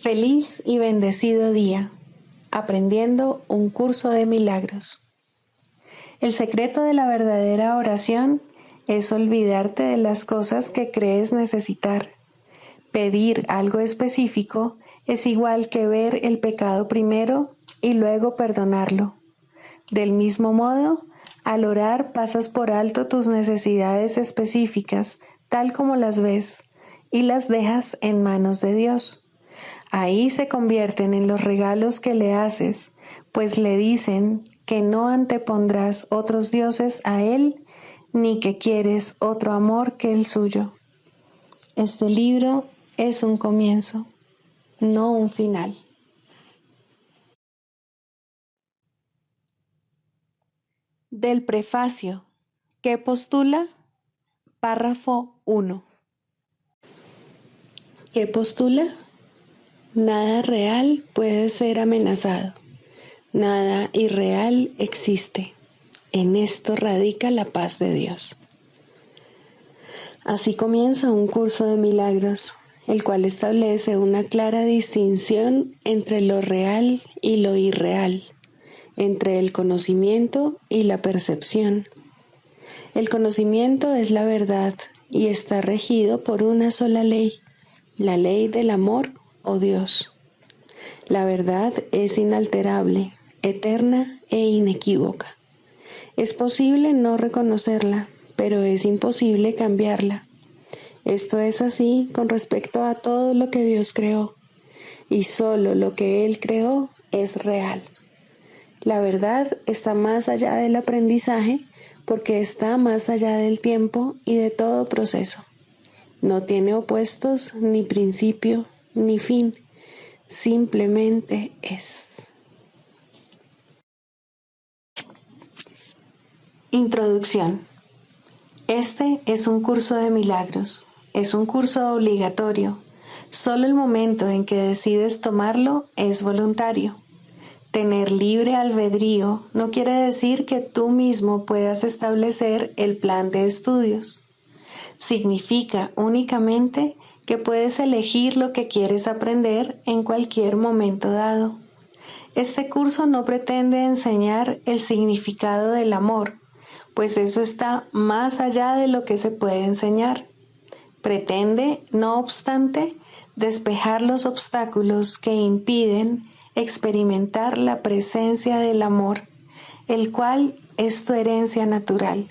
Feliz y bendecido día, aprendiendo un curso de milagros. El secreto de la verdadera oración es olvidarte de las cosas que crees necesitar. Pedir algo específico es igual que ver el pecado primero y luego perdonarlo. Del mismo modo, al orar pasas por alto tus necesidades específicas, tal como las ves, y las dejas en manos de Dios. Ahí se convierten en los regalos que le haces, pues le dicen que no antepondrás otros dioses a Él, ni que quieres otro amor que el suyo. Este libro es un comienzo, no un final. Del prefacio, que postula, párrafo 1. ¿Qué postula? Nada real puede ser amenazado. Nada irreal existe. En esto radica la paz de Dios. Así comienza un curso de milagros, el cual establece una clara distinción entre lo real y lo irreal, entre el conocimiento y la percepción. El conocimiento es la verdad y está regido por una sola ley, la ley del amor o Dios. La verdad es inalterable, eterna e inequívoca. Es posible no reconocerla, pero es imposible cambiarla. Esto es así con respecto a todo lo que Dios creó, y solo lo que Él creó es real. La verdad está más allá del aprendizaje porque está más allá del tiempo y de todo proceso. No tiene opuestos, ni principio, ni fin. Simplemente es. Introducción. Este es un curso de milagros. Es un curso obligatorio. Solo el momento en que decides tomarlo es voluntario. Tener libre albedrío no quiere decir que tú mismo puedas establecer el plan de estudios. Significa únicamente que puedes elegir lo que quieres aprender en cualquier momento dado. Este curso no pretende enseñar el significado del amor, pues eso está más allá de lo que se puede enseñar. Pretende, no obstante, despejar los obstáculos que impiden experimentar la presencia del amor, el cual es tu herencia natural.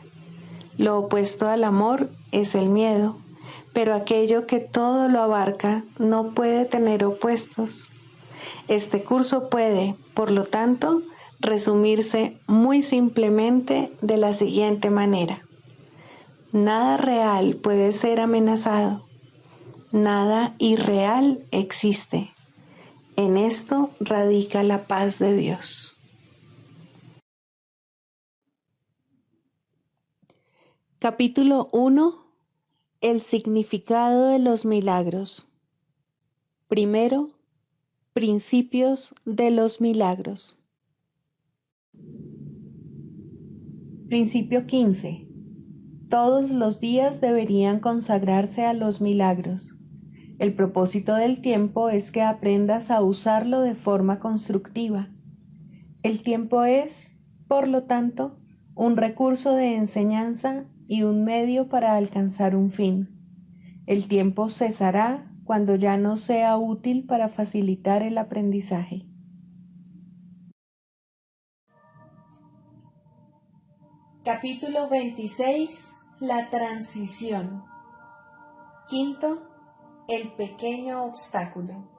Lo opuesto al amor es el miedo, pero aquello que todo lo abarca no puede tener opuestos. Este curso puede, por lo tanto, resumirse muy simplemente de la siguiente manera. Nada real puede ser amenazado. Nada irreal existe. En esto radica la paz de Dios. Capítulo 1. El significado de los milagros. Primero, principios de los milagros. Principio 15. Todos los días deberían consagrarse a los milagros. El propósito del tiempo es que aprendas a usarlo de forma constructiva. El tiempo es, por lo tanto, un recurso de enseñanza y un medio para alcanzar un fin. El tiempo cesará cuando ya no sea útil para facilitar el aprendizaje. Capítulo 26. La transición. Quinto, el pequeño obstáculo.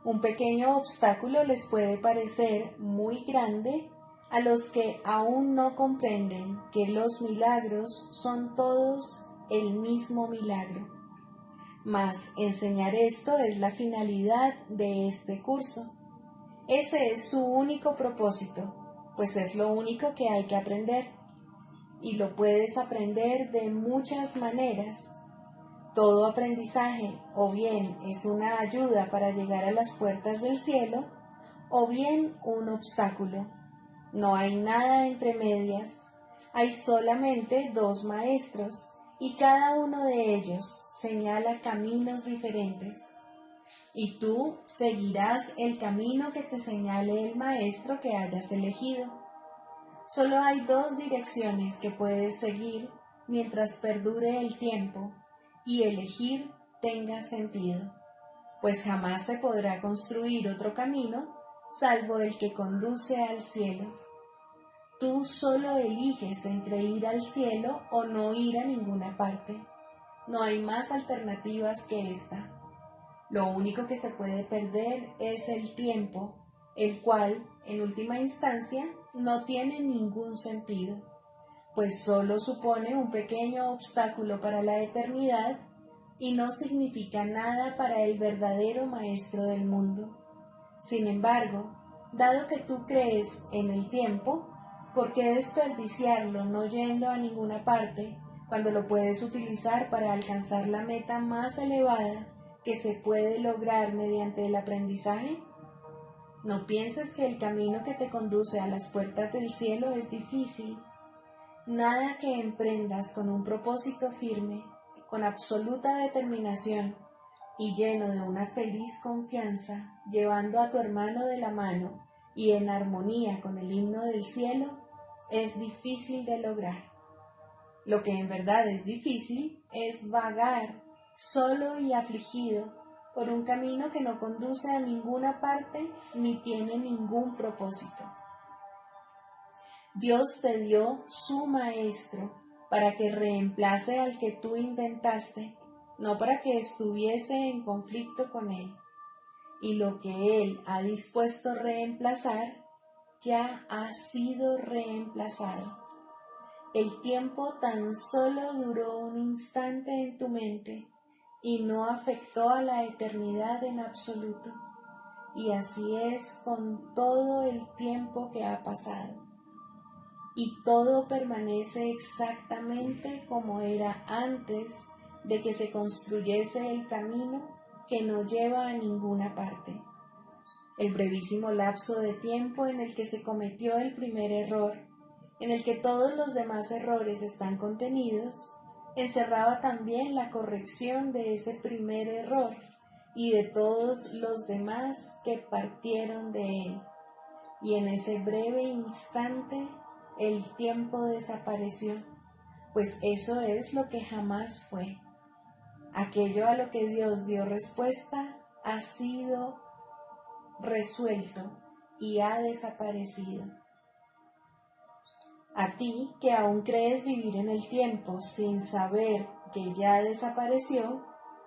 Un pequeño obstáculo les puede parecer muy grande a los que aún no comprenden que los milagros son todos el mismo milagro. Mas enseñar esto es la finalidad de este curso. Ese es su único propósito, pues es lo único que hay que aprender. Y lo puedes aprender de muchas maneras. Todo aprendizaje o bien es una ayuda para llegar a las puertas del cielo, o bien un obstáculo. No hay nada entre medias. Hay solamente dos maestros, y cada uno de ellos señala caminos diferentes. y tú seguirás el camino que te señale el maestro que hayas elegido. Solo hay dos direcciones que puedes seguir mientras perdure el tiempo y elegir tenga sentido, pues jamás se podrá construir otro camino salvo el que conduce al cielo. Tú solo eliges entre ir al cielo o no ir a ninguna parte. No hay más alternativas que esta. Lo único que se puede perder es el tiempo, el cual, en última instancia, no tiene ningún sentido, pues solo supone un pequeño obstáculo para la eternidad y no significa nada para el verdadero maestro del mundo. Sin embargo, dado que tú crees en el tiempo, ¿por qué desperdiciarlo no yendo a ninguna parte cuando lo puedes utilizar para alcanzar la meta más elevada que se puede lograr mediante el aprendizaje? No pienses que el camino que te conduce a las puertas del cielo es difícil. Nada que emprendas con un propósito firme, con absoluta determinación y lleno de una feliz confianza, llevando a tu hermano de la mano y en armonía con el himno del cielo, es difícil de lograr. Lo que en verdad es difícil es vagar solo y afligido por un camino que no conduce a ninguna parte ni tiene ningún propósito. Dios te dio su maestro para que reemplace al que tú inventaste, no para que estuviese en conflicto con él. Y lo que él ha dispuesto reemplazar, ya ha sido reemplazado. El tiempo tan solo duró un instante en tu mente y no afectó a la eternidad en absoluto. Y así es con todo el tiempo que ha pasado. Y todo permanece exactamente como era antes de que se construyese el camino que no lleva a ninguna parte. El brevísimo lapso de tiempo en el que se cometió el primer error, en el que todos los demás errores están contenidos, encerraba también la corrección de ese primer error y de todos los demás que partieron de él. Y en ese breve instante el tiempo desapareció, pues eso es lo que jamás fue. Aquello a lo que Dios dio respuesta ha sido resuelto y ha desaparecido. A ti que aún crees vivir en el tiempo sin saber que ya desapareció,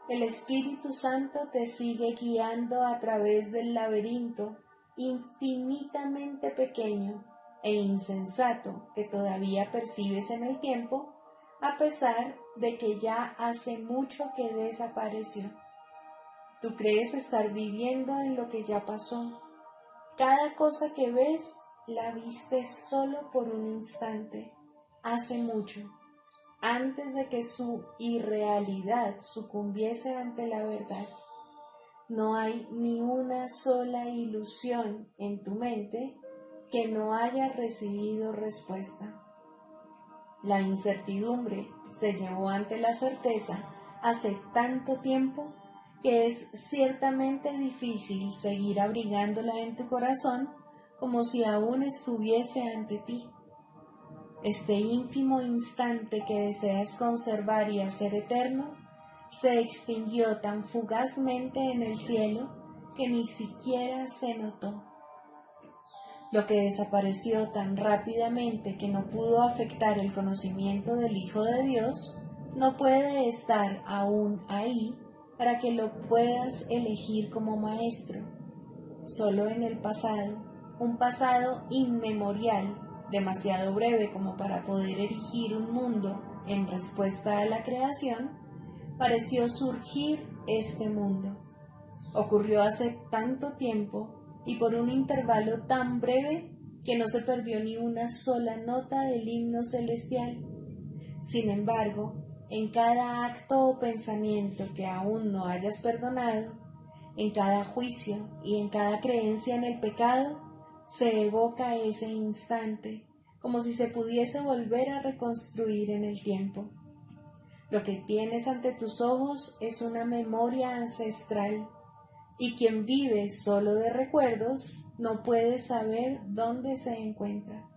el Espíritu Santo te sigue guiando a través del laberinto infinitamente pequeño e insensato que todavía percibes en el tiempo, a pesar de que ya hace mucho que desapareció. Tú crees estar viviendo en lo que ya pasó. Cada cosa que ves la viste solo por un instante, hace mucho, antes de que su irrealidad sucumbiese ante la verdad. No hay ni una sola ilusión en tu mente que no haya recibido respuesta. La incertidumbre se llevó ante la certeza hace tanto tiempo que es ciertamente difícil seguir abrigándola en tu corazón como si aún estuviese ante ti. Este ínfimo instante que deseas conservar y hacer eterno se extinguió tan fugazmente en el cielo que ni siquiera se notó. Lo que desapareció tan rápidamente que no pudo afectar el conocimiento del Hijo de Dios, no puede estar aún ahí para que lo puedas elegir como maestro. Solo en el pasado, un pasado inmemorial, demasiado breve como para poder erigir un mundo en respuesta a la creación, pareció surgir este mundo. Ocurrió hace tanto tiempo y por un intervalo tan breve que no se perdió ni una sola nota del himno celestial. Sin embargo, en cada acto o pensamiento que aún no hayas perdonado, en cada juicio y en cada creencia en el pecado, se evoca ese instante, como si se pudiese volver a reconstruir en el tiempo. Lo que tienes ante tus ojos es una memoria ancestral, y quien vive solo de recuerdos no puede saber dónde se encuentra.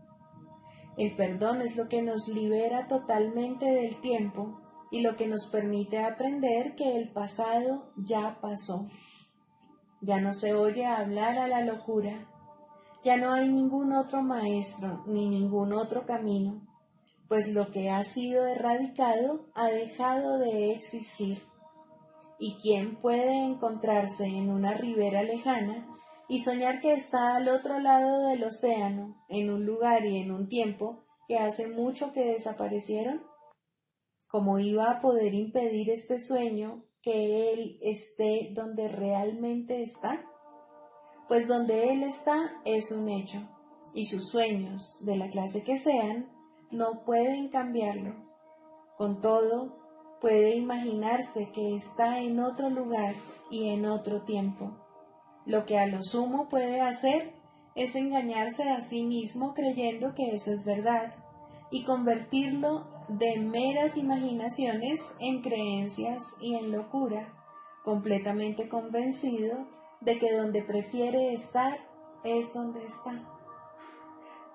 El perdón es lo que nos libera totalmente del tiempo y lo que nos permite aprender que el pasado ya pasó. Ya no se oye hablar a la locura. Ya no hay ningún otro maestro ni ningún otro camino, pues lo que ha sido erradicado ha dejado de existir. ¿Y quién puede encontrarse en una ribera lejana y soñar que está al otro lado del océano, en un lugar y en un tiempo que hace mucho que desaparecieron? ¿Cómo iba a poder impedir este sueño que él esté donde realmente está? Pues donde él está es un hecho, y sus sueños, de la clase que sean, no pueden cambiarlo. Con todo, puede imaginarse que está en otro lugar y en otro tiempo. Lo que a lo sumo puede hacer es engañarse a sí mismo creyendo que eso es verdad y convertirlo de meras imaginaciones en creencias y en locura, completamente convencido de que donde prefiere estar es donde está.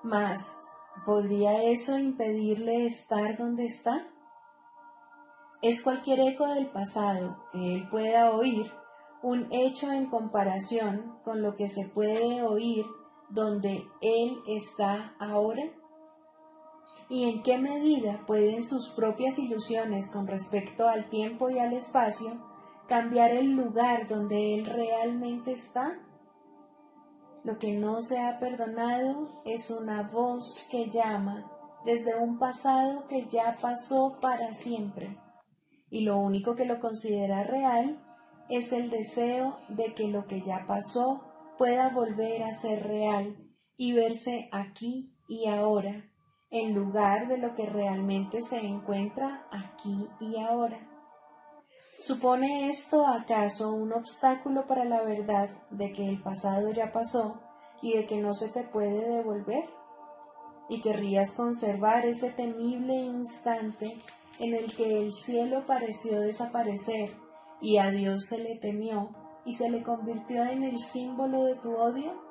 Mas, ¿podría eso impedirle estar donde está? Es cualquier eco del pasado que él pueda oír un hecho en comparación con lo que se puede oír donde él está ahora. ¿Y en qué medida pueden sus propias ilusiones con respecto al tiempo y al espacio cambiar el lugar donde él realmente está? Lo que no se ha perdonado es una voz que llama desde un pasado que ya pasó para siempre. Y lo único que lo considera real es el deseo de que lo que ya pasó pueda volver a ser real y verse aquí y ahora, en lugar de lo que realmente se encuentra aquí y ahora. ¿Supone esto acaso un obstáculo para la verdad de que el pasado ya pasó y de que no se te puede devolver? ¿Y querrías conservar ese temible instante en el que el cielo pareció desaparecer y a Dios se le temió y se le convirtió en el símbolo de tu odio?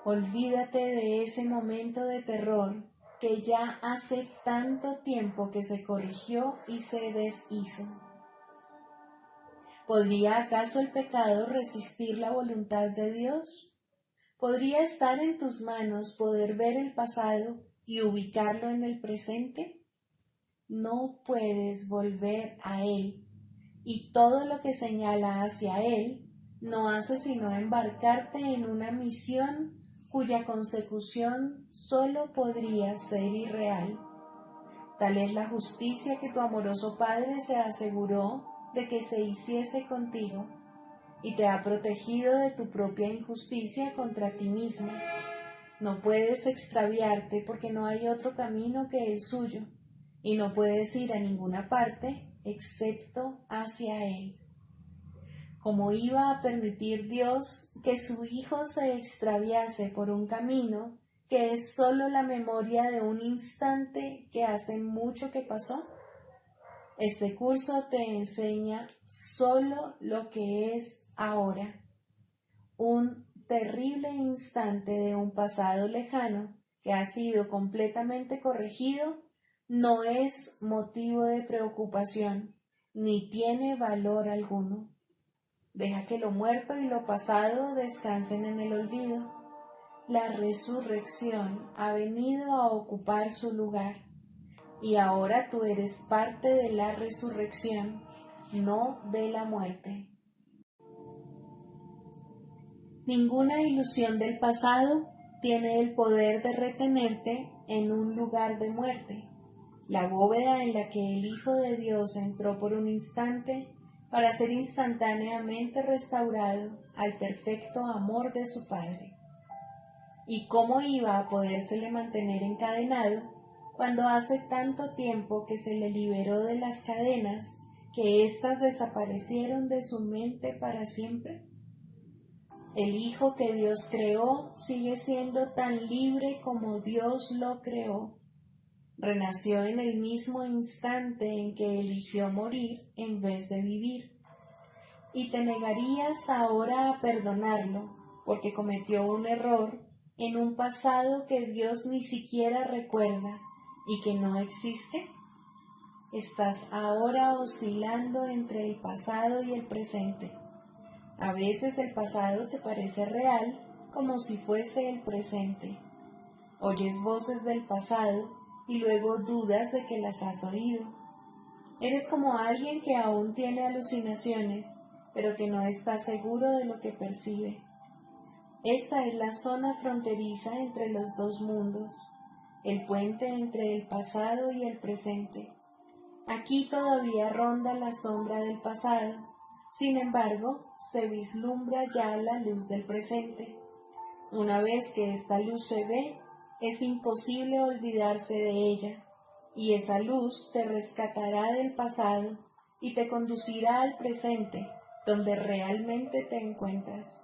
Olvídate de ese momento de terror que ya hace tanto tiempo que se corrigió y se deshizo. ¿Podría acaso el pecado resistir la voluntad de Dios? ¿Podría estar en tus manos poder ver el pasado y ubicarlo en el presente? No puedes volver a él, y todo lo que señala hacia él no hace sino embarcarte en una misión cuya consecución solo podría ser irreal. Tal es la justicia que tu amoroso Padre se aseguró de que se hiciese contigo, y te ha protegido de tu propia injusticia contra ti mismo. No puedes extraviarte porque no hay otro camino que el suyo, y no puedes ir a ninguna parte excepto hacia él. ¿Cómo iba a permitir Dios que su Hijo se extraviase por un camino que es solo la memoria de un instante que hace mucho que pasó? Este curso te enseña solo lo que es ahora, un terrible instante de un pasado lejano que ha sido completamente corregido. No es motivo de preocupación, ni tiene valor alguno. Deja que lo muerto y lo pasado descansen en el olvido. La resurrección ha venido a ocupar su lugar. Y ahora tú eres parte de la resurrección, no de la muerte. Ninguna ilusión del pasado tiene el poder de retenerte en un lugar de muerte. La bóveda en la que el Hijo de Dios entró por un instante para ser instantáneamente restaurado al perfecto amor de su Padre. ¿Y cómo iba a podérsele mantener encadenado cuando hace tanto tiempo que se le liberó de las cadenas que éstas desaparecieron de su mente para siempre? El Hijo que Dios creó sigue siendo tan libre como Dios lo creó. Renació en el mismo instante en que eligió morir en vez de vivir. y te negarías ahora a perdonarlo porque cometió un error en un pasado que Dios ni siquiera recuerda y que no existe? Estás ahora oscilando entre el pasado y el presente. A veces el pasado te parece real como si fuese el presente. Oyes voces del pasado y luego dudas de que las has oído. Eres como alguien que aún tiene alucinaciones, pero que no está seguro de lo que percibe. Esta es la zona fronteriza entre los dos mundos, el puente entre el pasado y el presente. Aquí todavía ronda la sombra del pasado, sin embargo, se vislumbra ya la luz del presente. Una vez que esta luz se ve, es imposible olvidarse de ella, y esa luz te rescatará del pasado y te conducirá al presente, donde realmente te encuentras.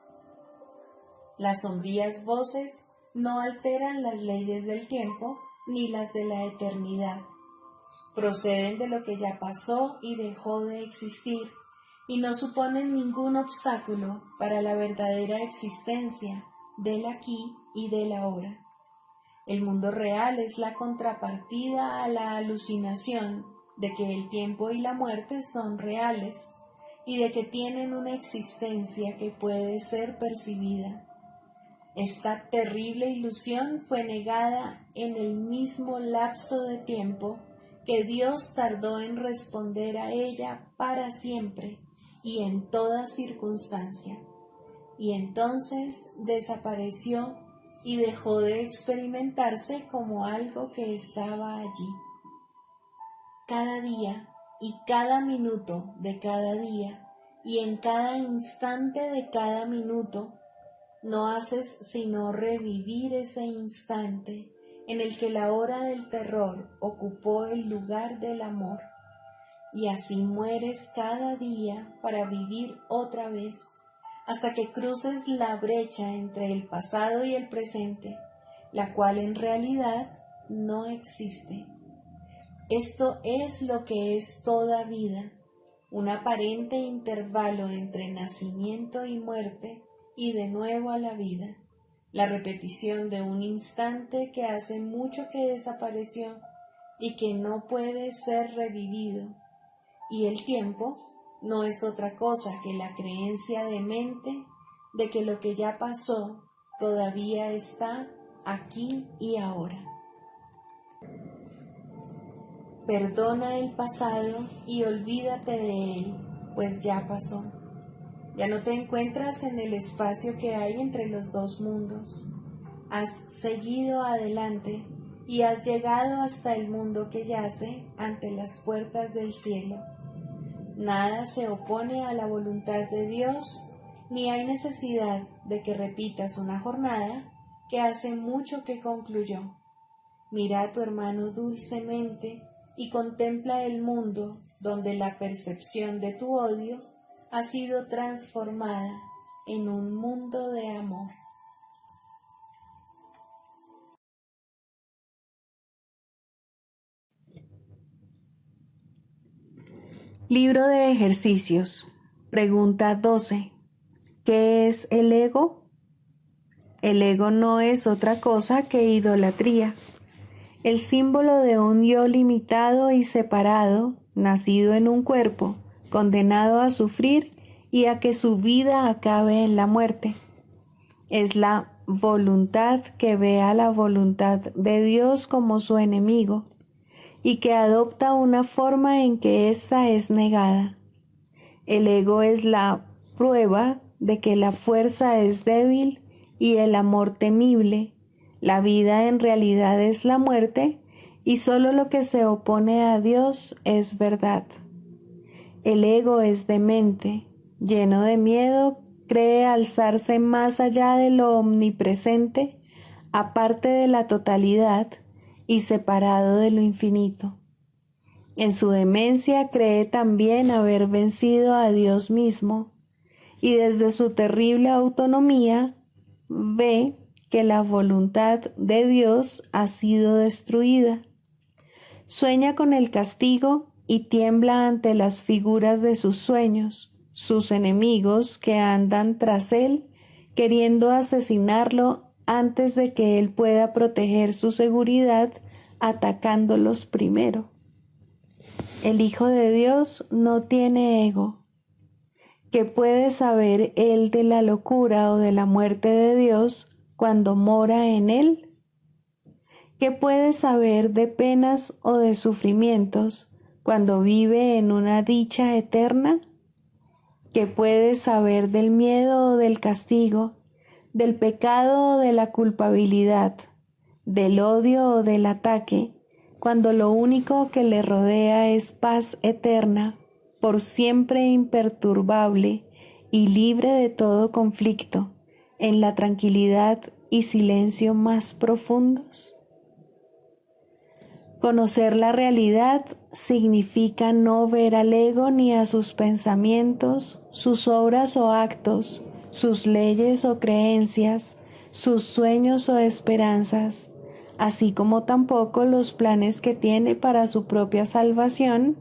Las sombrías voces no alteran las leyes del tiempo ni las de la eternidad. Proceden de lo que ya pasó y dejó de existir, y no suponen ningún obstáculo para la verdadera existencia del aquí y del ahora. El mundo real es la contrapartida a la alucinación de que el tiempo y la muerte son reales y de que tienen una existencia que puede ser percibida. Esta terrible ilusión fue negada en el mismo lapso de tiempo que Dios tardó en responder a ella para siempre y en toda circunstancia. Y entonces desapareció y dejó de experimentarse como algo que estaba allí. Cada día y cada minuto de cada día y en cada instante de cada minuto, no haces sino revivir ese instante en el que la hora del terror ocupó el lugar del amor, y así mueres cada día para vivir otra vez, hasta que cruces la brecha entre el pasado y el presente, la cual en realidad no existe. Esto es lo que es toda vida, un aparente intervalo entre nacimiento y muerte y de nuevo a la vida, la repetición de un instante que hace mucho que desapareció y que no puede ser revivido, y el tiempo no es otra cosa que la creencia demente de que lo que ya pasó todavía está aquí y ahora. Perdona el pasado y olvídate de él, pues ya pasó. Ya no te encuentras en el espacio que hay entre los dos mundos. Has seguido adelante y has llegado hasta el mundo que yace ante las puertas del cielo. Nada se opone a la voluntad de Dios, ni hay necesidad de que repitas una jornada que hace mucho que concluyó. Mira a tu hermano dulcemente y contempla el mundo donde la percepción de tu odio ha sido transformada en un mundo de amor. Libro de ejercicios. Pregunta 12. ¿Qué es el ego? El ego no es otra cosa que idolatría, el símbolo de un yo limitado y separado, nacido en un cuerpo, condenado a sufrir y a que su vida acabe en la muerte. Es la voluntad que ve a la voluntad de Dios como su enemigo y que adopta una forma en que ésta es negada. El ego es la prueba de que la fuerza es débil y el amor temible. La vida en realidad es la muerte y solo lo que se opone a Dios es verdad. El ego es demente, lleno de miedo, cree alzarse más allá de lo omnipresente, aparte de la totalidad y separado de lo infinito. En su demencia cree también haber vencido a Dios mismo y desde su terrible autonomía ve que la voluntad de Dios ha sido destruida. Sueña con el castigo y tiembla ante las figuras de sus sueños, sus enemigos que andan tras él, queriendo asesinarlo antes de que él pueda proteger su seguridad, atacándolos primero. El Hijo de Dios no tiene ego. ¿Qué puede saber él de la locura o de la muerte de Dios cuando mora en él? ¿Qué puede saber de penas o de sufrimientos cuando vive en una dicha eterna? ¿Qué puede saber del miedo o del castigo, del pecado o de la culpabilidad, del odio o del ataque, cuando lo único que le rodea es paz eterna, por siempre imperturbable y libre de todo conflicto, en la tranquilidad y silencio más profundos? Conocer la realidad significa no ver al ego ni a sus pensamientos, sus obras o actos, sus leyes o creencias, sus sueños o esperanzas, así como tampoco los planes que tiene para su propia salvación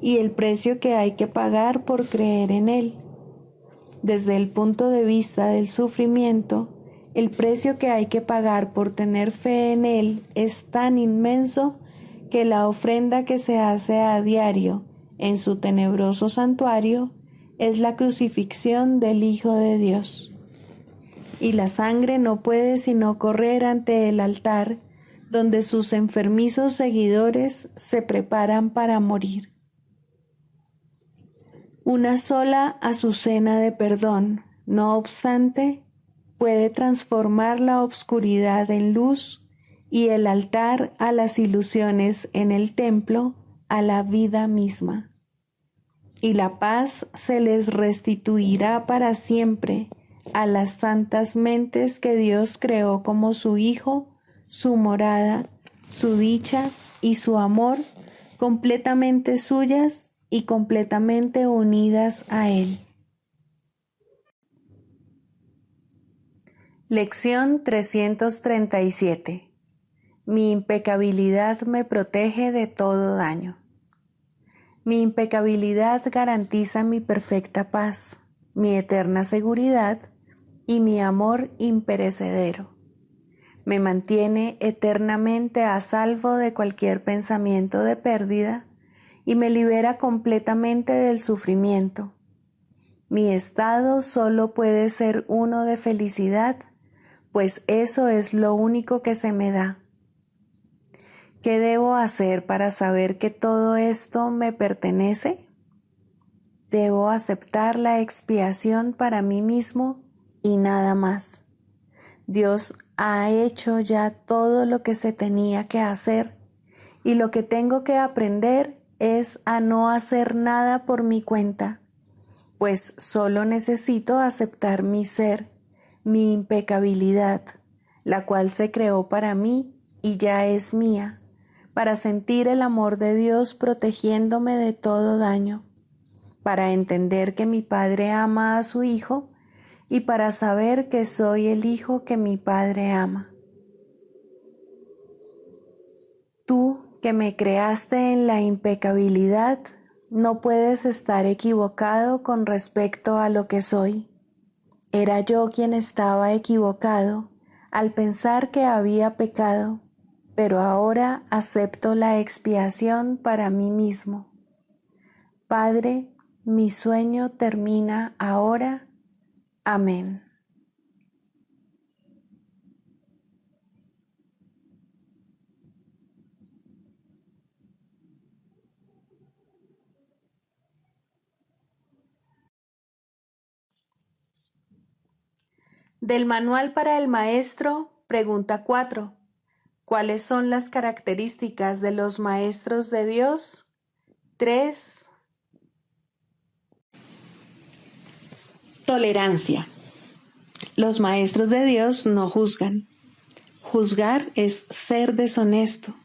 y el precio que hay que pagar por creer en él. Desde el punto de vista del sufrimiento, el precio que hay que pagar por tener fe en él es tan inmenso que la ofrenda que se hace a diario en su tenebroso santuario es la crucifixión del Hijo de Dios. Y la sangre no puede sino correr ante el altar donde sus enfermizos seguidores se preparan para morir. Una sola azucena de perdón, no obstante, puede transformar la obscuridad en luz y el altar a las ilusiones en el templo a la vida misma. Y la paz se les restituirá para siempre a las santas mentes que Dios creó como su Hijo, su morada, su dicha y su amor, completamente suyas y completamente unidas a Él. Lección 337. Mi impecabilidad me protege de todo daño. Mi impecabilidad garantiza mi perfecta paz, mi eterna seguridad y mi amor imperecedero. Me mantiene eternamente a salvo de cualquier pensamiento de pérdida y me libera completamente del sufrimiento. Mi estado solo puede ser uno de felicidad, pues eso es lo único que se me da. ¿Qué debo hacer para saber que todo esto me pertenece? Debo aceptar la expiación para mí mismo y nada más. Dios ha hecho ya todo lo que se tenía que hacer y lo que tengo que aprender es a no hacer nada por mi cuenta, pues solo necesito aceptar mi ser, mi impecabilidad, la cual se creó para mí y ya es mía, para sentir el amor de Dios protegiéndome de todo daño, para entender que mi Padre ama a su Hijo y para saber que soy el Hijo que mi Padre ama. Tú, que me creaste en la impecabilidad, no puedes estar equivocado con respecto a lo que soy. Era yo quien estaba equivocado al pensar que había pecado, pero ahora acepto la expiación para mí mismo. Padre, mi sueño termina ahora. Amén. Del Manual para el Maestro, pregunta 4. ¿Cuáles son las características de los maestros de Dios? 3. Tolerancia. Los maestros de Dios no juzgan. Juzgar es ser deshonesto,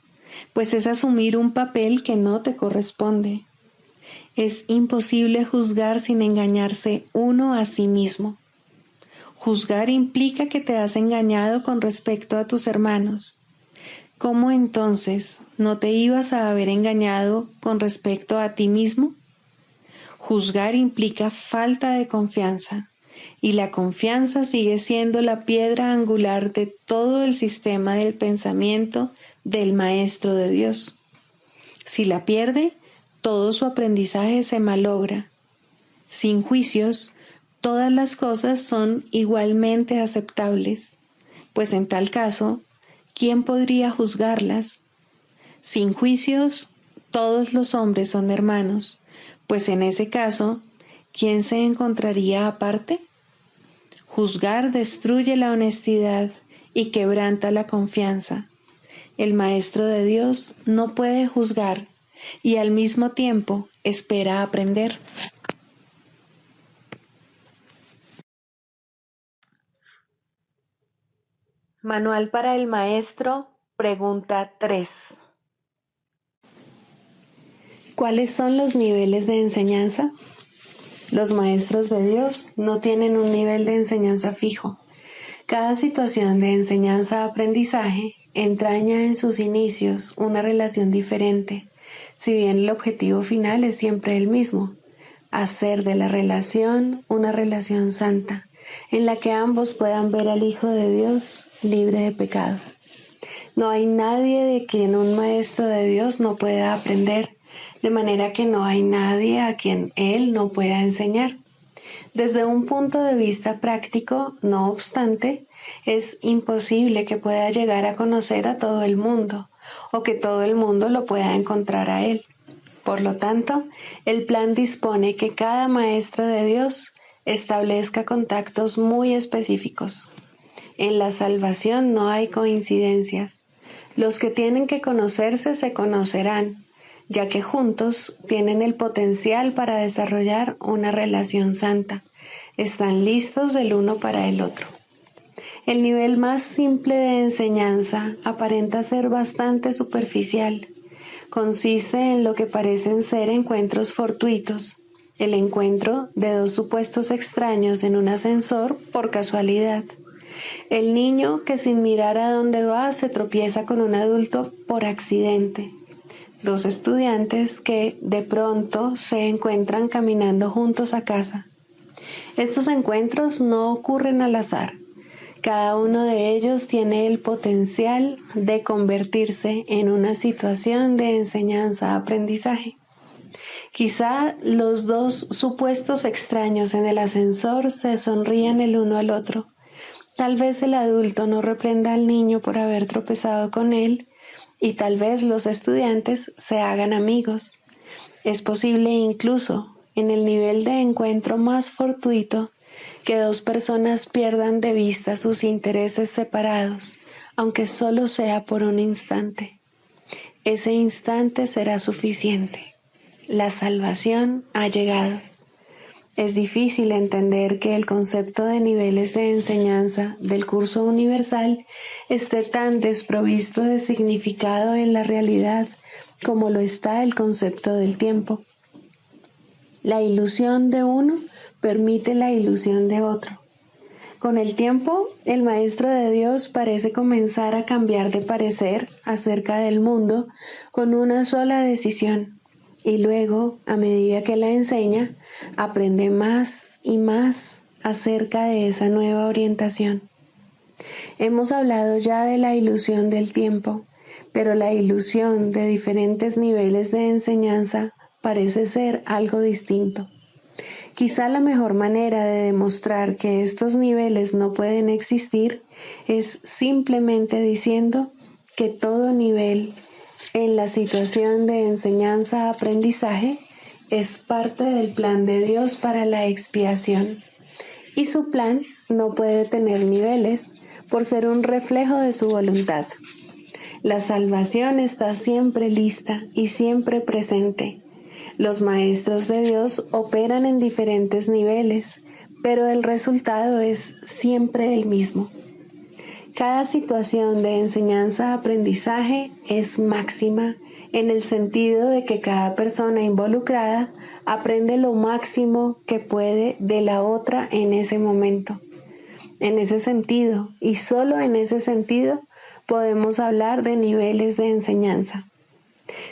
pues es asumir un papel que no te corresponde. Es imposible juzgar sin engañarse uno a sí mismo. Juzgar implica que te has engañado con respecto a tus hermanos. ¿Cómo entonces no te ibas a haber engañado con respecto a ti mismo? Juzgar implica falta de confianza, y la confianza sigue siendo la piedra angular de todo el sistema del pensamiento del Maestro de Dios. Si la pierde, todo su aprendizaje se malogra. Sin juicios, todas las cosas son igualmente aceptables, pues en tal caso, ¿quién podría juzgarlas? Sin juicios, todos los hombres son hermanos, pues en ese caso, ¿quién se encontraría aparte? Juzgar destruye la honestidad y quebranta la confianza. El Maestro de Dios no puede juzgar y al mismo tiempo espera aprender. Manual para el Maestro, pregunta 3. ¿Cuáles son los niveles de enseñanza? Los maestros de Dios no tienen un nivel de enseñanza fijo. Cada situación de enseñanza-aprendizaje entraña en sus inicios una relación diferente, si bien el objetivo final es siempre el mismo: hacer de la relación una relación santa, en la que ambos puedan ver al Hijo de Dios libre de pecado. No hay nadie de quien un maestro de Dios no pueda aprender, de manera que no hay nadie a quien Él no pueda enseñar. Desde un punto de vista práctico, no obstante, es imposible que pueda llegar a conocer a todo el mundo, o que todo el mundo lo pueda encontrar a Él. Por lo tanto, el plan dispone que cada maestro de Dios establezca contactos muy específicos. En la salvación no hay coincidencias. Los que tienen que conocerse se conocerán, ya que juntos tienen el potencial para desarrollar una relación santa. Están listos el uno para el otro. El nivel más simple de enseñanza aparenta ser bastante superficial. Consiste en lo que parecen ser encuentros fortuitos, el encuentro de dos supuestos extraños en un ascensor por casualidad. El niño que sin mirar a dónde va se tropieza con un adulto por accidente. Dos estudiantes que de pronto se encuentran caminando juntos a casa. Estos encuentros no ocurren al azar. Cada uno de ellos tiene el potencial de convertirse en una situación de enseñanza-aprendizaje. Quizá los dos supuestos extraños en el ascensor se sonrían el uno al otro. Tal vez el adulto no reprenda al niño por haber tropezado con él, y tal vez los estudiantes se hagan amigos. Es posible incluso, en el nivel de encuentro más fortuito, que dos personas pierdan de vista sus intereses separados, aunque solo sea por un instante. Ese instante será suficiente. La salvación ha llegado. Es difícil entender que el concepto de niveles de enseñanza del curso universal esté tan desprovisto de significado en la realidad como lo está el concepto del tiempo. La ilusión de uno permite la ilusión de otro. Con el tiempo, el Maestro de Dios parece comenzar a cambiar de parecer acerca del mundo con una sola decisión. Y luego, a medida que la enseña, aprende más y más acerca de esa nueva orientación. Hemos hablado ya de la ilusión del tiempo, pero la ilusión de diferentes niveles de enseñanza parece ser algo distinto. Quizá la mejor manera de demostrar que estos niveles no pueden existir es simplemente diciendo que todo nivel en la situación de enseñanza-aprendizaje es parte del plan de Dios para la expiación, y su plan no puede tener niveles por ser un reflejo de su voluntad. La salvación está siempre lista y siempre presente. Los maestros de Dios operan en diferentes niveles, pero el resultado es siempre el mismo. Cada situación de enseñanza-aprendizaje es máxima en el sentido de que cada persona involucrada aprende lo máximo que puede de la otra en ese momento. En ese sentido, y solo en ese sentido, podemos hablar de niveles de enseñanza.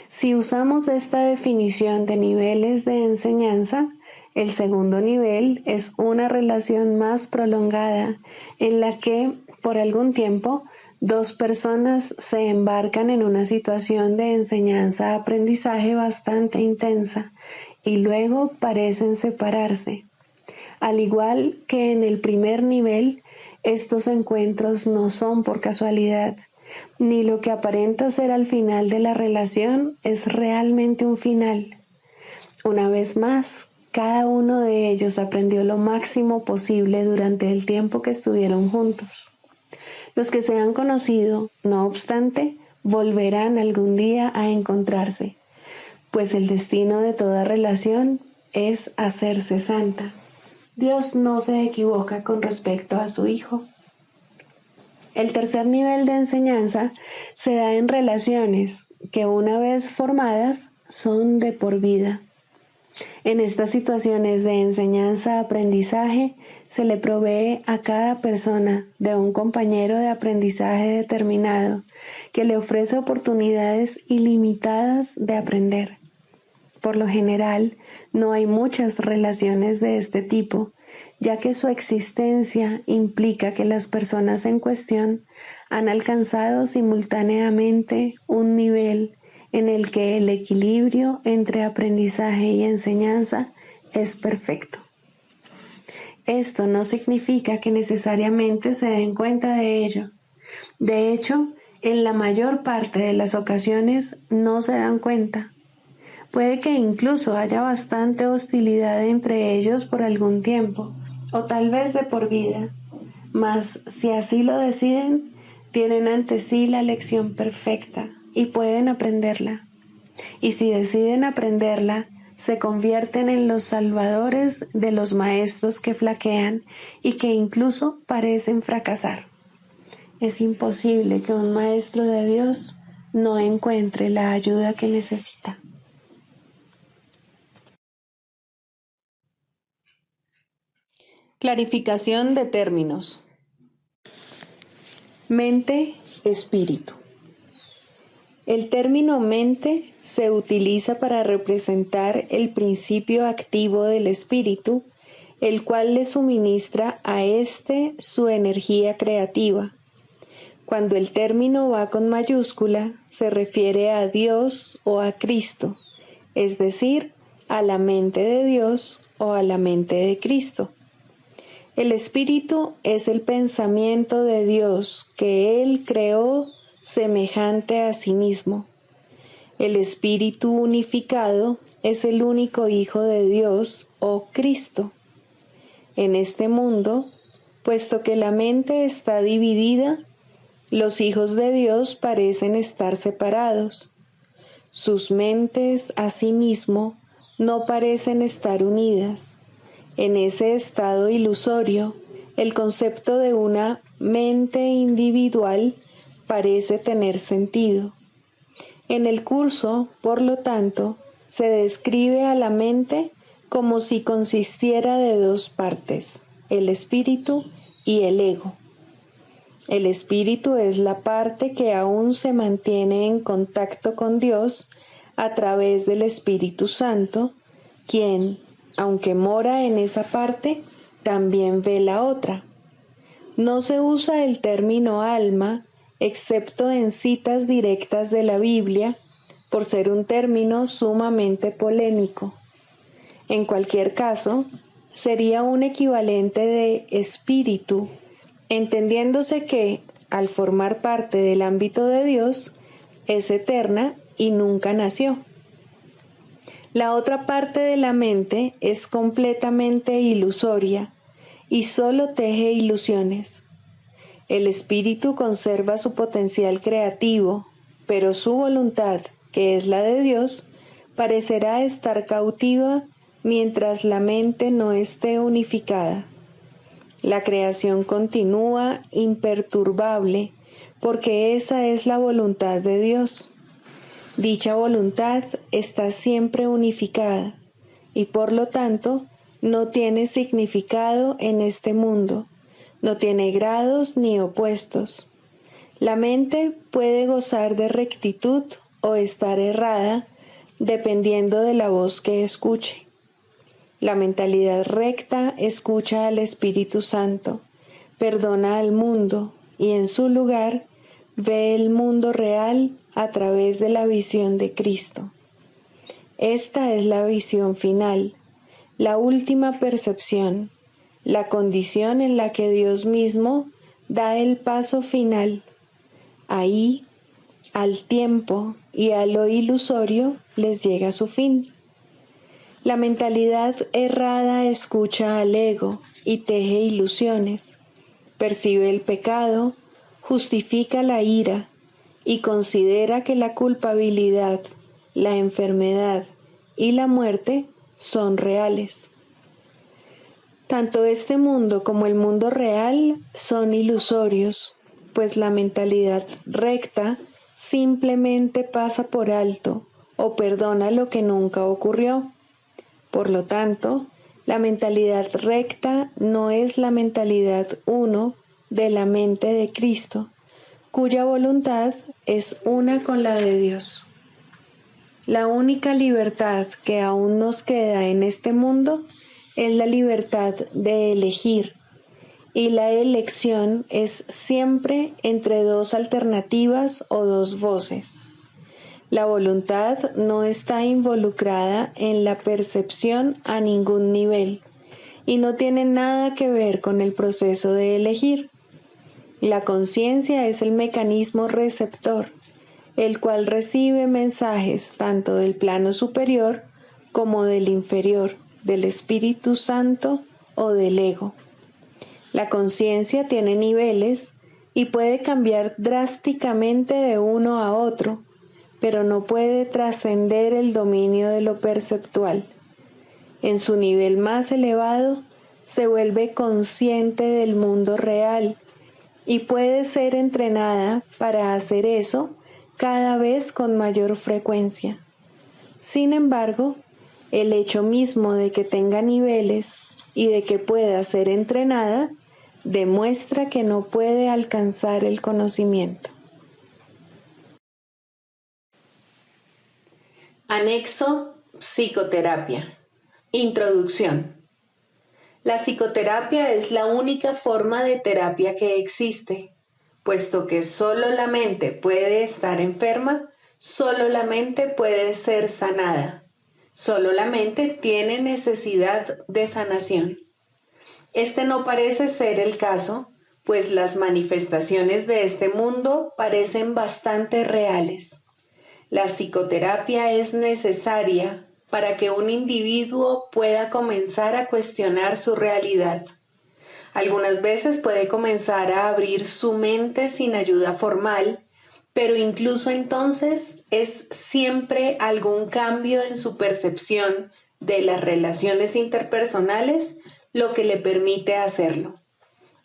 Si usamos esta definición de niveles de enseñanza, El segundo nivel es una relación más prolongada en la que, por algún tiempo, dos personas se embarcan en una situación de enseñanza-aprendizaje bastante intensa y luego parecen separarse. Al igual que en el primer nivel, estos encuentros no son por casualidad, ni lo que aparenta ser al final de la relación es realmente un final. Una vez más, cada uno de ellos aprendió lo máximo posible durante el tiempo que estuvieron juntos. Los que se han conocido, no obstante, volverán algún día a encontrarse, pues el destino de toda relación es hacerse santa. Dios no se equivoca con respecto a su Hijo. El tercer nivel de enseñanza se da en relaciones que una vez formadas son de por vida. En estas situaciones de enseñanza-aprendizaje se le provee a cada persona de un compañero de aprendizaje determinado que le ofrece oportunidades ilimitadas de aprender. Por lo general, no hay muchas relaciones de este tipo, ya que su existencia implica que las personas en cuestión han alcanzado simultáneamente un nivel en el que el equilibrio entre aprendizaje y enseñanza es perfecto. Esto no significa que necesariamente se den cuenta de ello. De hecho, en la mayor parte de las ocasiones no se dan cuenta. Puede que incluso haya bastante hostilidad entre ellos por algún tiempo, o tal vez de por vida, mas si así lo deciden, tienen ante sí la lección perfecta y pueden aprenderla. Y si deciden aprenderla, se convierten en los salvadores de los maestros que flaquean y que incluso parecen fracasar. Es imposible que un maestro de Dios no encuentre la ayuda que necesita. Clarificación de términos. Mente, espíritu. El término mente se utiliza para representar el principio activo del espíritu, el cual le suministra a éste su energía creativa. Cuando el término va con mayúscula, se refiere a Dios o a Cristo, es decir, a la mente de Dios o a la mente de Cristo. El espíritu es el pensamiento de Dios que Él creó semejante a sí mismo. El espíritu unificado es el único Hijo de Dios o Cristo. En este mundo, puesto que la mente está dividida, los hijos de Dios parecen estar separados. Sus mentes, asimismo, no parecen estar unidas. En ese estado ilusorio, el concepto de una mente individual parece tener sentido. En el curso, por lo tanto, se describe a la mente como si consistiera de dos partes, el espíritu y el ego. El espíritu es la parte que aún se mantiene en contacto con Dios a través del Espíritu Santo, quien, aunque mora en esa parte, también ve la otra. No se usa el término alma, excepto en citas directas de la Biblia, por ser un término sumamente polémico. En cualquier caso, sería un equivalente de espíritu, entendiéndose que, al formar parte del ámbito de Dios, es eterna y nunca nació. La otra parte de la mente es completamente ilusoria y solo teje ilusiones. El espíritu conserva su potencial creativo, pero su voluntad, que es la de Dios, parecerá estar cautiva mientras la mente no esté unificada. La creación continúa imperturbable porque esa es la voluntad de Dios. Dicha voluntad está siempre unificada y por lo tanto no tiene significado en este mundo, no tiene grados ni opuestos. La mente puede gozar de rectitud o estar errada dependiendo de la voz que escuche. La mentalidad recta escucha al Espíritu Santo, perdona al mundo y en su lugar ve el mundo real a través de la visión de Cristo. Esta es la visión final, la última percepción, la condición en la que Dios mismo da el paso final. Ahí, al tiempo y a lo ilusorio les llega su fin. La mentalidad errada escucha al ego y teje ilusiones, percibe el pecado, justifica la ira y considera que la culpabilidad, la enfermedad y la muerte son reales. Tanto este mundo como el mundo real son ilusorios, pues la mentalidad recta simplemente pasa por alto o perdona lo que nunca ocurrió. Por lo tanto, la mentalidad recta no es la mentalidad uno de la mente de Cristo, cuya voluntad es una con la de Dios. La única libertad que aún nos queda en este mundo es la libertad de elegir, y la elección es siempre entre dos alternativas o dos voces. La voluntad no está involucrada en la percepción a ningún nivel y no tiene nada que ver con el proceso de elegir. La conciencia es el mecanismo receptor, el cual recibe mensajes tanto del plano superior como del inferior, del Espíritu Santo o del ego. La conciencia tiene niveles y puede cambiar drásticamente de uno a otro, pero no puede trascender el dominio de lo perceptual. En su nivel más elevado, se vuelve consciente del mundo real y puede ser entrenada para hacer eso cada vez con mayor frecuencia. Sin embargo, el hecho mismo de que tenga niveles y de que pueda ser entrenada demuestra que no puede alcanzar el conocimiento. Anexo Psicoterapia. Introducción. La psicoterapia es la única forma de terapia que existe, puesto que solo la mente puede estar enferma, solo la mente puede ser sanada, solo la mente tiene necesidad de sanación. Este no parece ser el caso, pues las manifestaciones de este mundo parecen bastante reales. La psicoterapia es necesaria para que un individuo pueda comenzar a cuestionar su realidad. Algunas veces puede comenzar a abrir su mente sin ayuda formal, pero incluso entonces es siempre algún cambio en su percepción de las relaciones interpersonales lo que le permite hacerlo.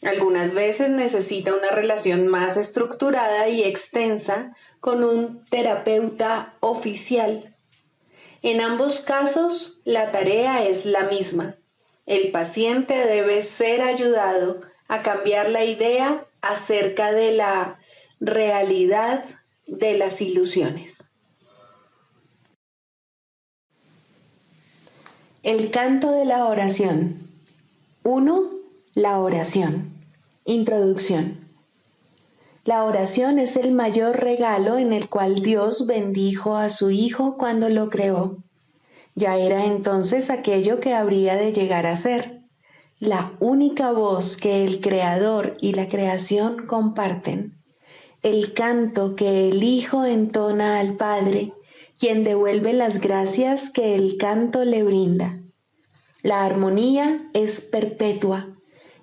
Algunas veces necesita una relación más estructurada y extensa con un terapeuta oficial. En ambos casos, la tarea es la misma. El paciente debe ser ayudado a cambiar la idea acerca de la realidad de las ilusiones. El canto de la oración. 1. La oración. Introducción. La oración es el mayor regalo en el cual Dios bendijo a su Hijo cuando lo creó. Ya era entonces aquello que habría de llegar a ser, la única voz que el Creador y la creación comparten, el canto que el Hijo entona al Padre, quien devuelve las gracias que el canto le brinda. La armonía es perpetua,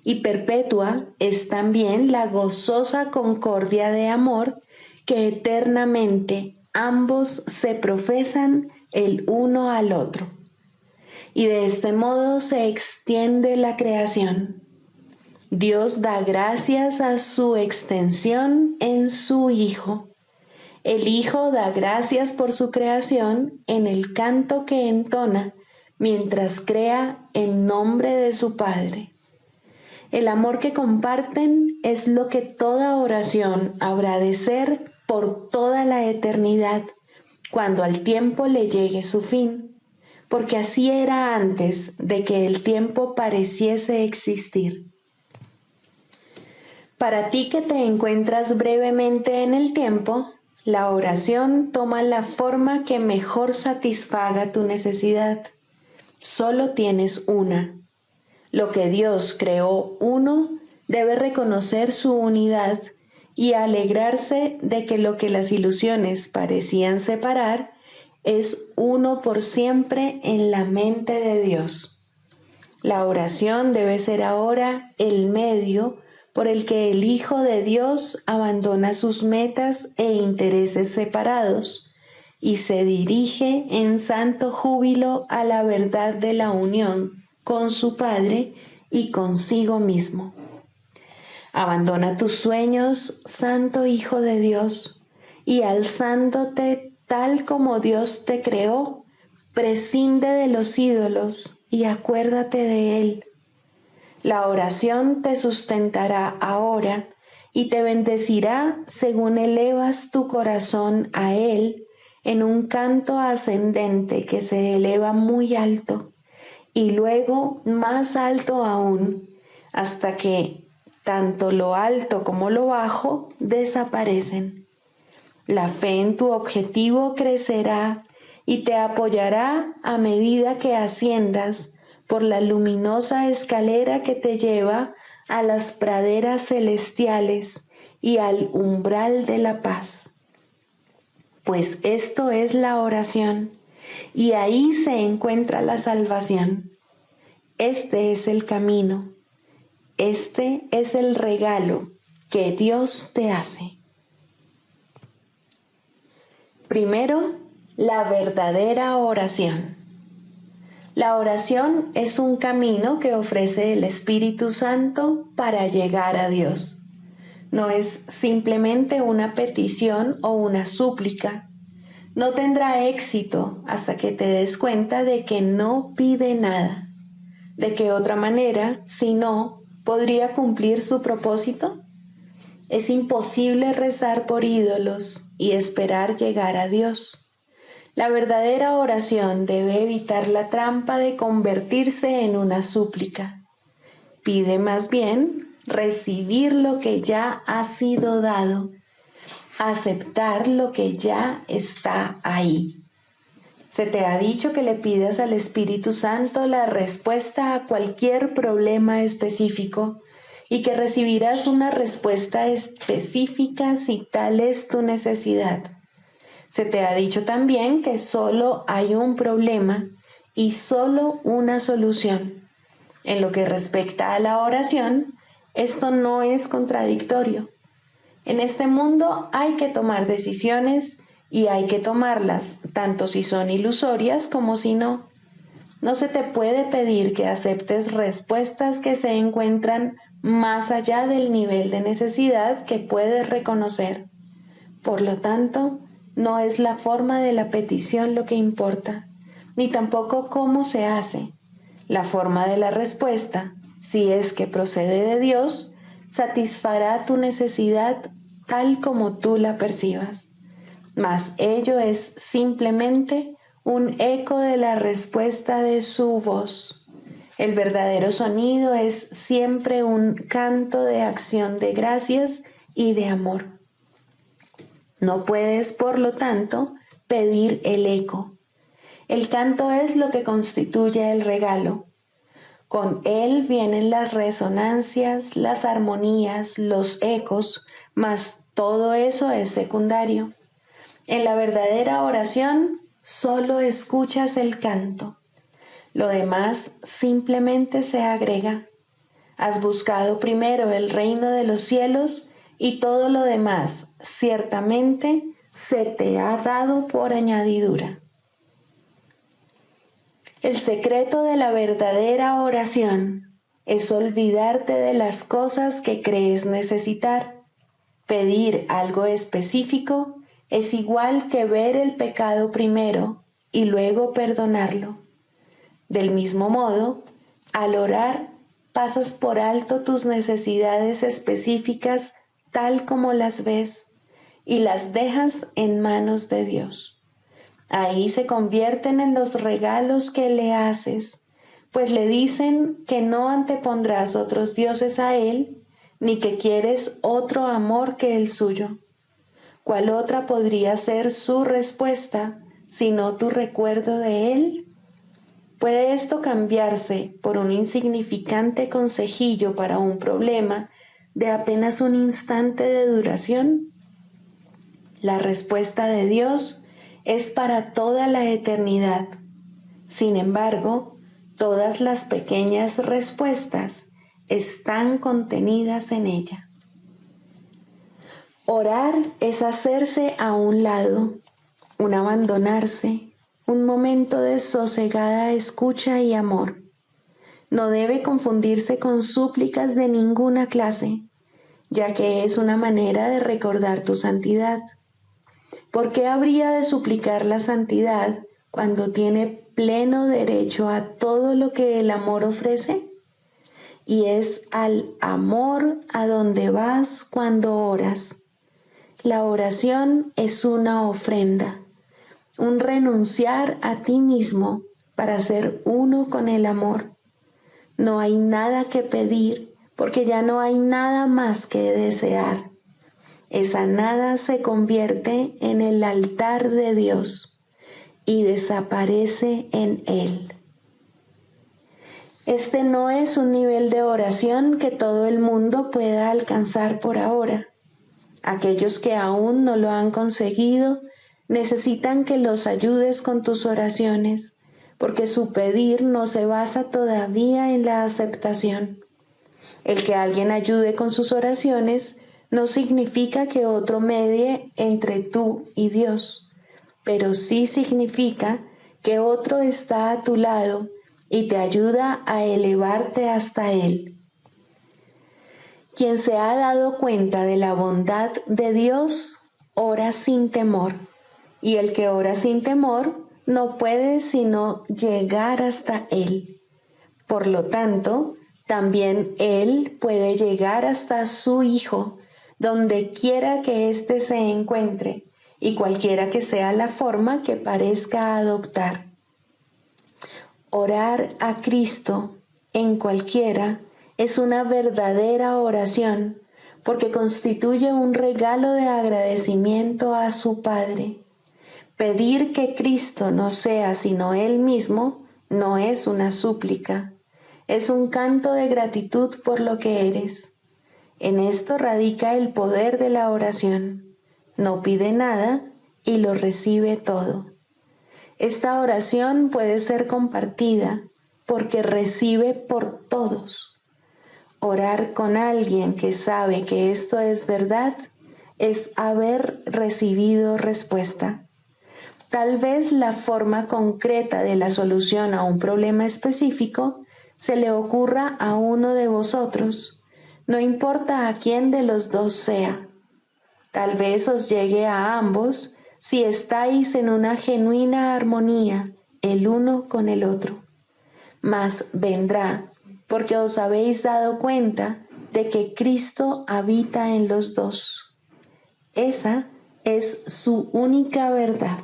y perpetua es también la gozosa concordia de amor que eternamente ambos se profesan el uno al otro. Y de este modo se extiende la creación. Dios da gracias a su extensión en su Hijo. El Hijo da gracias por su creación en el canto que entona mientras crea en nombre de su Padre. El amor que comparten es lo que toda oración habrá de ser por toda la eternidad, cuando al tiempo le llegue su fin, porque así era antes de que el tiempo pareciese existir. Para ti que te encuentras brevemente en el tiempo, la oración toma la forma que mejor satisfaga tu necesidad. Solo tienes una. Lo que Dios creó uno debe reconocer su unidad y alegrarse de que lo que las ilusiones parecían separar es uno por siempre en la mente de Dios. La oración debe ser ahora el medio por el que el Hijo de Dios abandona sus metas e intereses separados y se dirige en santo júbilo a la verdad de la unión con su Padre y consigo mismo. Abandona tus sueños, Santo Hijo de Dios, y alzándote tal como Dios te creó, prescinde de los ídolos y acuérdate de Él. La oración te sustentará ahora y te bendecirá según elevas tu corazón a Él en un canto ascendente que se eleva muy alto y luego más alto aún, hasta que tanto lo alto como lo bajo desaparecen. La fe en tu objetivo crecerá y te apoyará a medida que asciendas por la luminosa escalera que te lleva a las praderas celestiales y al umbral de la paz. Pues esto es la oración, y ahí se encuentra la salvación. Este es el camino, este es el regalo que Dios te hace. Primero, la verdadera oración. La oración es un camino que ofrece el Espíritu Santo para llegar a Dios. No es simplemente una petición o una súplica. No tendrá éxito hasta que te des cuenta de que no pide nada. ¿De qué otra manera, si no, podría cumplir su propósito? Es imposible rezar por ídolos y esperar llegar a Dios. La verdadera oración debe evitar la trampa de convertirse en una súplica. Pide más bien recibir lo que ya ha sido dado, aceptar lo que ya está ahí. Se te ha dicho que le pidas al Espíritu Santo la respuesta a cualquier problema específico y que recibirás una respuesta específica si tal es tu necesidad. Se te ha dicho también que solo hay un problema y solo una solución. En lo que respecta a la oración, esto no es contradictorio. En este mundo hay que tomar decisiones y hay que tomarlas, tanto si son ilusorias como si no. No se te puede pedir que aceptes respuestas que se encuentran más allá del nivel de necesidad que puedes reconocer. Por lo tanto, no es la forma de la petición lo que importa, ni tampoco cómo se hace. La forma de la respuesta, si es que procede de Dios, satisfará tu necesidad tal como tú la percibas. Mas ello es simplemente un eco de la respuesta de su voz. El verdadero sonido es siempre un canto de acción de gracias y de amor. No puedes, por lo tanto, pedir el eco. El canto es lo que constituye el regalo. Con él vienen las resonancias, las armonías, los ecos, mas todo eso es secundario. En la verdadera oración solo escuchas el canto. Lo demás simplemente se agrega. Has buscado primero el reino de los cielos y todo lo demás ciertamente se te ha dado por añadidura. El secreto de la verdadera oración es olvidarte de las cosas que crees necesitar. Pedir algo específico es igual que ver el pecado primero y luego perdonarlo. Del mismo modo, al orar, pasas por alto tus necesidades específicas tal como las ves y las dejas en manos de Dios. Ahí se convierten en los regalos que le haces, pues le dicen que no antepondrás otros dioses a él, ni que quieres otro amor que el suyo. ¿Cuál otra podría ser su respuesta, sino tu recuerdo de él? ¿Puede esto cambiarse por un insignificante consejillo para un problema de apenas un instante de duración? La respuesta de Dios es para toda la eternidad. Sin embargo, todas las pequeñas respuestas están contenidas en ella. Orar es hacerse a un lado, un abandonarse, un momento de sosegada escucha y amor. No debe confundirse con súplicas de ninguna clase, ya que es una manera de recordar tu santidad. ¿Por qué habría de suplicar la santidad cuando tiene pleno derecho a todo lo que el amor ofrece? Y es al amor a donde vas cuando oras. La oración es una ofrenda, un renunciar a ti mismo para ser uno con el amor. No hay nada que pedir porque ya no hay nada más que desear. Esa nada se convierte en el altar de Dios y desaparece en él. Este no es un nivel de oración que todo el mundo pueda alcanzar por ahora. Aquellos que aún no lo han conseguido necesitan que los ayudes con tus oraciones, porque su pedir no se basa todavía en la aceptación. El que alguien ayude con sus oraciones no significa que otro medie entre tú y Dios, pero sí significa que otro está a tu lado y te ayuda a elevarte hasta Él. Quien se ha dado cuenta de la bondad de Dios, ora sin temor, y el que ora sin temor no puede sino llegar hasta Él. Por lo tanto, también Él puede llegar hasta su Hijo, donde quiera que éste se encuentre, y cualquiera que sea la forma que parezca adoptar. Orar a Cristo en cualquiera es una verdadera oración, porque constituye un regalo de agradecimiento a su Padre. Pedir que Cristo no sea sino Él mismo no es una súplica, es un canto de gratitud por lo que eres. En esto radica el poder de la oración. No pide nada y lo recibe todo. Esta oración puede ser compartida porque recibe por todos. Orar con alguien que sabe que esto es verdad es haber recibido respuesta. Tal vez la forma concreta de la solución a un problema específico se le ocurra a uno de vosotros, no importa a quién de los dos sea. Tal vez os llegue a ambos si estáis en una genuina armonía el uno con el otro. Mas vendrá porque os habéis dado cuenta de que Cristo habita en los dos. Esa es su única verdad.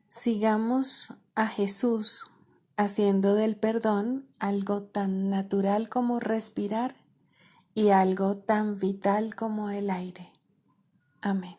Sigamos a Jesús haciendo del perdón algo tan natural como respirar y algo tan vital como el aire. Amén.